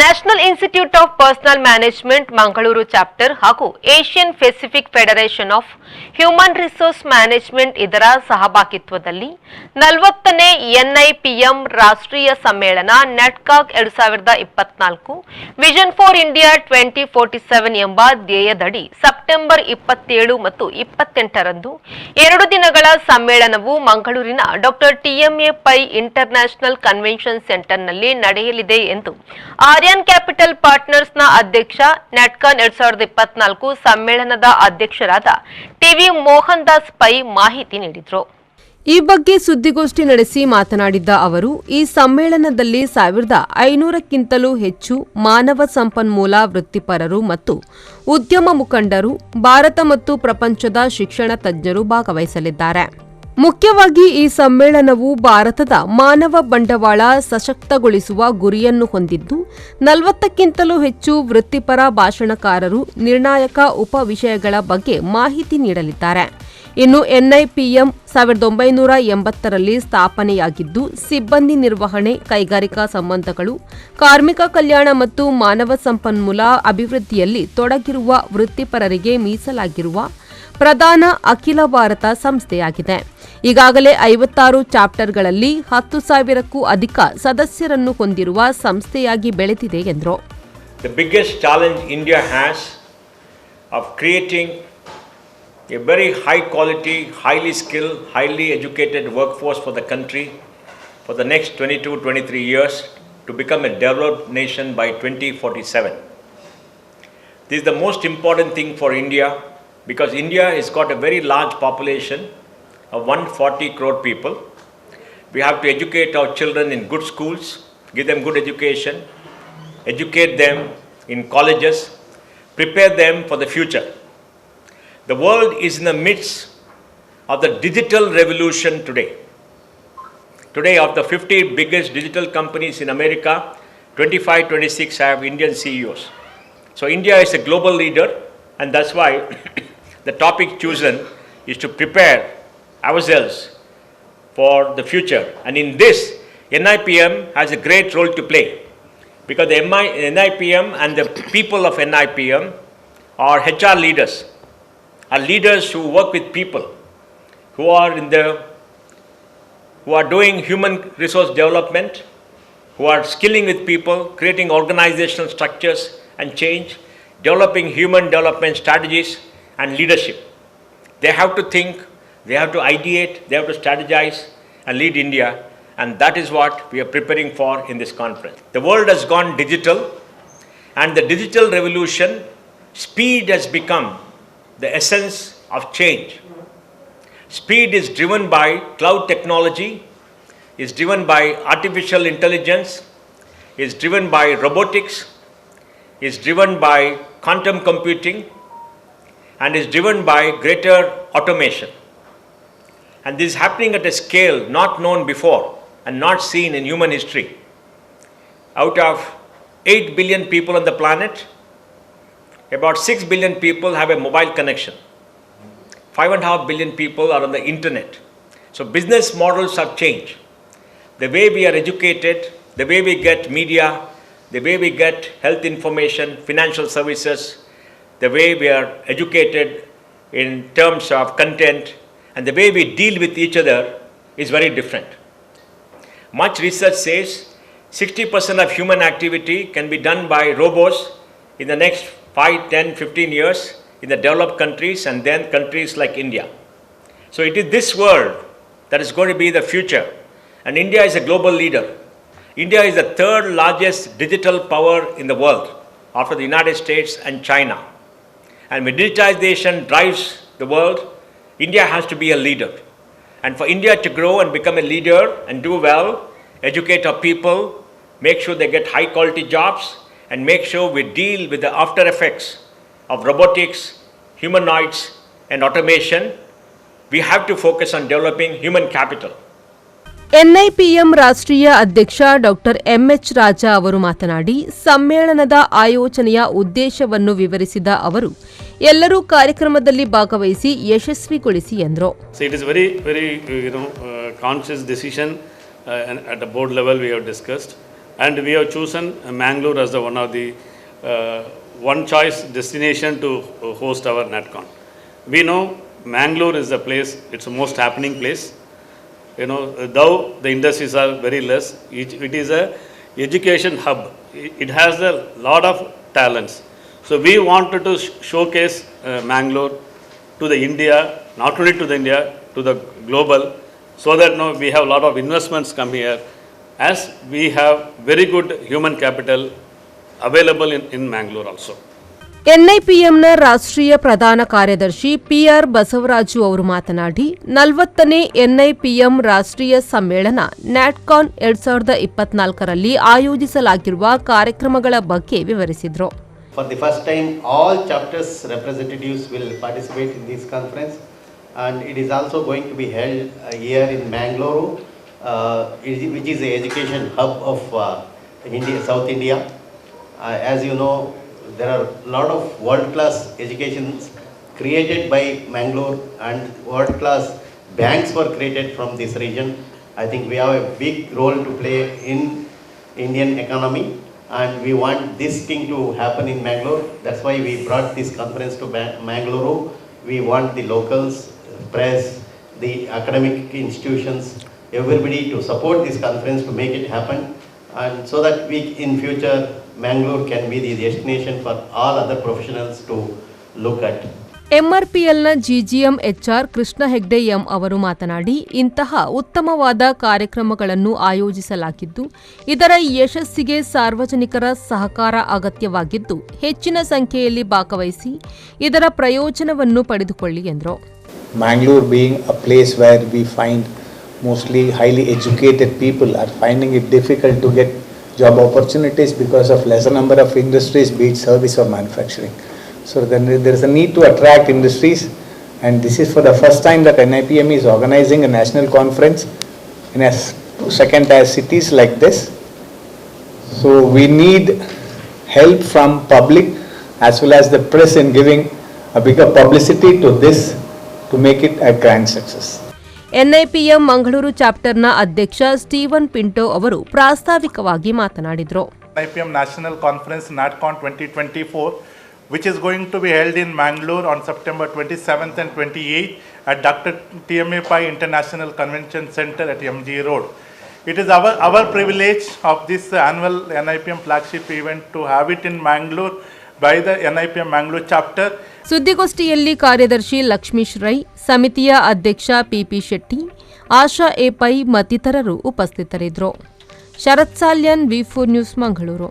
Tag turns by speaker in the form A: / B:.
A: National institute of personnel management Mangaluru chapter ಹಾಗೂ Asian Pacific federation of human resource management ಇದರ ಸಹಭಾಗಿತ್ವದಲ್ಲಿ 40ನೇ ಎನ್ಐಪಿಎಂ ರಾಷ್ಟ್ರೀಯ ಸಮ್ಮೇಳನ ನೆಟ್ಕಾಕ್ 2024 ವಿಷನ್ ಫಾರ್ ಇಂಡಿಯಾ 2047 ಎಂಬ ಧ್ಯೇಯದಡಿ ಸೆಪ್ಟೆಂಬರ್ 27 ಮತ್ತು 28ರಂದು 2 ದಿನಗಳ ಸಮ್ಮೇಳನವು ಮಂಗಳೂರಿನ doctor TMA PAI international convention ಸೆಂಟರ್ನಲ್ಲಿ ನಡೆಯಲಿದೆ ಎಂದು ಆರ್ಯನ್ ಕ್ಯಾಪಿಟಲ್ ಪಾರ್ಟ್ನರ್ಸ್ನ ಅಧ್ಯಕ್ಷ NATCON 2024 ಸಮ್ಮೇಳನದ ಅಧ್ಯಕ್ಷರಾದ ಟಿವಿ ಮೋಹನ್ ದಾಸ್ ಪೈ ಮಾಹಿತಿ ನೀಡಿದರು. ಈ ಬಗ್ಗೆ ಸುದ್ದಿಗೋಷ್ಠಿ ನಡೆಸಿ ಮಾತನಾಡಿದ್ದ ಅವರು, ಈ ಸಮ್ಮೇಳನದಲ್ಲಿ 1500ಕ್ಕಿಂತಲೂ ಹೆಚ್ಚು ಮಾನವ ಸಂಪನ್ಮೂಲ ವೃತ್ತಿಪರರು ಮತ್ತು ಉದ್ಯಮ ಮುಖಂಡರು, ಭಾರತ ಮತ್ತು ಪ್ರಪಂಚದ ಶಿಕ್ಷಣ ತಜ್ಞರು ಭಾಗವಹಿಸಲಿದ್ದಾರೆ. ಮುಖ್ಯವಾಗಿ ಈ ಸಮ್ಮೇಳನವು ಭಾರತದ ಮಾನವ ಬಂಡವಾಳ ಸಶಕ್ತಗೊಳಿಸುವ ಗುರಿಯನ್ನು ಹೊಂದಿದ್ದು 40ಕ್ಕಿಂತಲೂ ಹೆಚ್ಚು ವೃತ್ತಿಪರ ಭಾಷಣಕಾರರು ನಿರ್ಣಾಯಕ ಉಪ ವಿಷಯಗಳ ಬಗ್ಗೆ ಮಾಹಿತಿ ನೀಡಲಿದ್ದಾರೆ. ಇನ್ನು NIPM 1980ರಲ್ಲಿ ಸ್ಥಾಪನೆಯಾಗಿದ್ದು ಸಿಬ್ಬಂದಿ ನಿರ್ವಹಣೆ, ಕೈಗಾರಿಕಾ ಸಂಬಂಧಗಳು, ಕಾರ್ಮಿಕ ಕಲ್ಯಾಣ ಮತ್ತು ಮಾನವ ಸಂಪನ್ಮೂಲ ಅಭಿವೃದ್ಧಿಯಲ್ಲಿ ತೊಡಗಿರುವ ವೃತ್ತಿಪರರಿಗೆ ಮೀಸಲಾಗಿರುವ ಪ್ರಧಾನ ಅಖಿಲ ಭಾರತ ಸಂಸ್ಥೆಯಾಗಿದೆ. ಈಗಾಗಲೇ 56 ಚಾಪ್ಟರ್ಗಳಲ್ಲಿ 10,000ಕ್ಕೂ ಅಧಿಕ ಸದಸ್ಯರನ್ನು ಹೊಂದಿರುವ ಸಂಸ್ಥೆಯಾಗಿ ಬೆಳೆದಿದೆ ಎಂದರು.
B: The biggest challenge India has of creating a very high quality, highly skilled, highly educated workforce for the country for the next 22-23 years to become a developed nation by 2047. This is the most important thing for India because India has got a very large population of 140 crore people. We have to educate our children in good schools, give them good education, educate them in colleges, prepare them for the future. The world is in the midst of the digital revolution today. Today, of the 50 biggest digital companies in America, 25-26 have Indian CEOs. So India is a global leader, and that's why the topic chosen is to prepare ourselves for the future. And in this, NIPM has a great role to play because the NIPM and the people of NIPM are HR leaders, are leaders who work with people, who are doing human resource development, who are skilling with people, creating organizational structures and change, developing human development strategies and leadership. They have to think, they have to ideate, they have to strategize and lead India, and that is what we are preparing for in this conference. The world has gone digital, and the digital revolution, speed has become the essence of change. Speed is driven by cloud technology, is driven by artificial intelligence, is driven by robotics, is driven by quantum computing, and is driven by greater automation. And this is happening at a scale not known before and not seen in human history. Out of 8 billion people on the planet, about 6 billion people have a mobile connection. 5.5 billion people are on the internet. So business models have changed. The way we are educated, the way we get media, the way we get health information, financial services, the way we are educated in terms of content, and the way we deal with each other is very different. Much research says 60% of human activity can be done by robots in the next 5, 10, 15 years in the developed countries and then countries like India. So it is this world that is going to be the future, and India is a global leader. India is the third largest digital power in the world after the United States and China. And when digitization drives the world, India has to be a leader. And for India to grow and become a leader and do well, educate our people, make sure they get high quality jobs, and make sure we deal with the after effects of robotics, humanoids, and automation, we have to focus on developing human capital.
A: NIPM ರಾಷ್ಟ್ರೀಯ ಅಧ್ಯಕ್ಷ doctor MH Raja ಅವರು ಮಾತನಾಡಿ ಸಮ್ಮೇಳನದ ಆಯೋಜನೆಯ ಉದ್ದೇಶವನ್ನು ವಿವರಿಸಿದ ಅವರು ಎಲ್ಲರೂ ಕಾರ್ಯಕ್ರಮದಲ್ಲಿ ಭಾಗವಹಿಸಿ ಯಶಸ್ವಿಗೊಳಿಸಿ ಎಂದರು.
C: It is very conscious decision at the board level we have discussed and we have chosen Mangalore as the one of the one choice destination to host our NATCON. We know Mangalore is the place, it's the most happening place. You know, though the industries are very less, it is a education hub. It has a lot of talents. So we wanted to showcase Mangalore to the India, not only to the India, to the global, so that we have a lot of investments come here, as we have very good human capital available in Mangalore also.
A: ಎನ್ಐಪಿಎಂನ ರಾಷ್ಟ್ರೀಯ ಪ್ರಧಾನ ಕಾರ್ಯದರ್ಶಿ PR Basavaraju ಅವರು ಮಾತನಾಡಿ 40ನೇ ಎನ್ಐಪಿಎಂ ರಾಷ್ಟ್ರೀಯ ಸಮ್ಮೇಳನ ನ್ಯಾಟ್ಕಾನ್ 2024ರಲ್ಲಿ ಆಯೋಜಿಸಲಾಗಿರುವ ಕಾರ್ಯಕ್ರಮಗಳ ಬಗ್ಗೆ ವಿವರಿಸಿದರು.
D: For the first time, all chapters representatives will participate in this conference, and it is also going to be held here in Mangaluru, which is the education hub of India, South India. As you know, there are a lot of world-class educations created by Mangalore, and world-class banks were created from this region. I think we have a big role to play in Indian economy, and we want this thing to happen in Mangalore. That's why we brought this conference to Mangaluru. We want the locals, press, the academic institutions, everybody to support this conference to make it happen, and so that we in future Mangalore can be the destination for all other professionals to look at.
A: ಎಂಆರ್ಪಿಎಲ್ನ GGM HR Krishna Hegde M ಅವರು ಮಾತನಾಡಿ, ಇಂತಹ ಉತ್ತಮವಾದ ಕಾರ್ಯಕ್ರಮಗಳನ್ನು ಆಯೋಜಿಸಲಾಗಿದ್ದು, ಇದರ ಯಶಸ್ಸಿಗೆ ಸಾರ್ವಜನಿಕರ ಸಹಕಾರ ಅಗತ್ಯವಾಗಿದ್ದು, ಹೆಚ್ಚಿನ ಸಂಖ್ಯೆಯಲ್ಲಿ ಭಾಗವಹಿಸಿ ಇದರ ಪ್ರಯೋಜನವನ್ನು ಪಡೆದುಕೊಳ್ಳಿ ಎಂದರು.
E: Mangalore being a place where we find mostly highly educated people are finding it difficult to get job opportunities because of lesser number of industries, be it service or manufacturing. So then there is a need to attract industries, and this is for the first time that NIPM is organizing a national conference in a second-tier cities like this. So we need help from public as well as the press in giving a bigger publicity to this to make it a grand success.
A: ಎನ್ಐಪಿಎಂ Mangaluru ಚಾಪ್ಟರ್ನ ಅಧ್ಯಕ್ಷ Steven Pinto ಅವರು ಪ್ರಾಸ್ತಾವಿಕವಾಗಿ ಮಾತನಾಡಿದರು.
F: NIPM National Conference NATCON 2024, which is going to be held in Mangalore on September 27th and 28th at Dr. TMA PAI International Convention Center at MG Road. It is our privilege of this annual NIPM flagship event to have it in Mangalore by the NIPM Mangalore chapter.
A: ಸುದ್ದಿಗೋಷ್ಠಿಯಲ್ಲಿ ಕಾರ್ಯದರ್ಶಿ ಲಕ್ಷ್ಮೀಶ್ ರೈ, ಸಮಿತಿಯ ಅಧ್ಯಕ್ಷ ಪಿಪಿ ಶೆಟ್ಟಿ, ಆಶಾ A pi ಮತ್ತಿತರರು ಉಪಸ್ಥಿತರಿದ್ದರು. ಶರತ್ Salian, ವಿ4 news, Mangaluru.